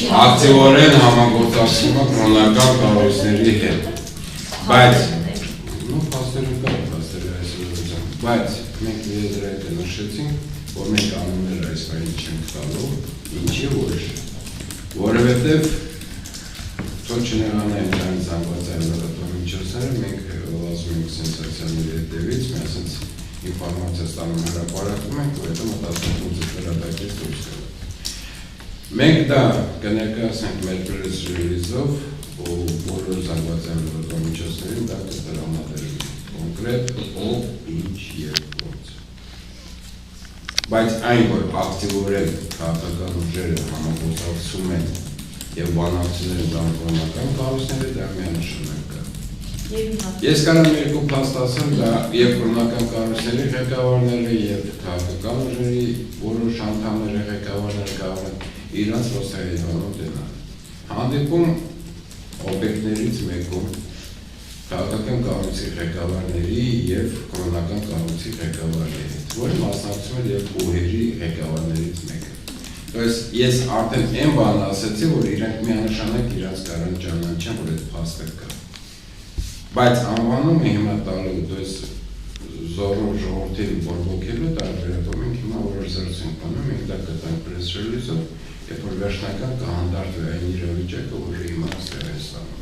ակտիվորեն համագործակցում է կրոնական կառույցների հետ, բայց բայց մենք դրա հետ նշեցինք, որ մենք անուններ այս բանի չենք տալու, ինչի որովհետև թող չնեղանային դրանց զանգվածային լրատվամիջոցները, մենք ասում ենք սենսացիաների հետևից, մենք ասենց ինֆորմացիա ստանում հրապարակում ենք, ու հետո մտածում ենք հրապարակից դուրս գալու։ Մենք դա կներկայացնենք մեր press release-ով ու բոլոր զանգվածային լրատվամիջոցներին դա կտրամադրենք կոնկրետ ով, ինչ և ոնց։ Բայց այն, որ ակտիվորեն քաղաքական ուժերը համագործակցում են և բանակցություններ դառնում կրոնական կառույցների, դա միանշանակ կա։ Ես կարող եմ երկու փաստ ասեմ, դա և կրոնական կառույցների ղեկավարները, և քաղաքական ուժերի որոշ անդամների ղեկավարները կարող են իրանց ոստայինանում դենալ։ Հանդիպում օբյեկտներից մեկում քաղաքական կառույցի ղեկավարների և կրոնական կառույցի ղեկավարների հետ, որը մասնակցում էր և ուհերի ղեկավարներից մեկը։ Ես արդեն այն բան ասեցի, որ իրանք միանշանակ իրանց կարան ճանաչեն, որ այդ փաստը կա։ Բայց անվանումը հիմա տալու, զորում ժողովրդին բորբոքելու տարբերակով մենք հիմա որոշ զրույց անում, մենք դա կտանք press release-ով, երբ որ վերջնական կհանդարտվի այն իրավիճակը, որը հիմա ստեղծվում է։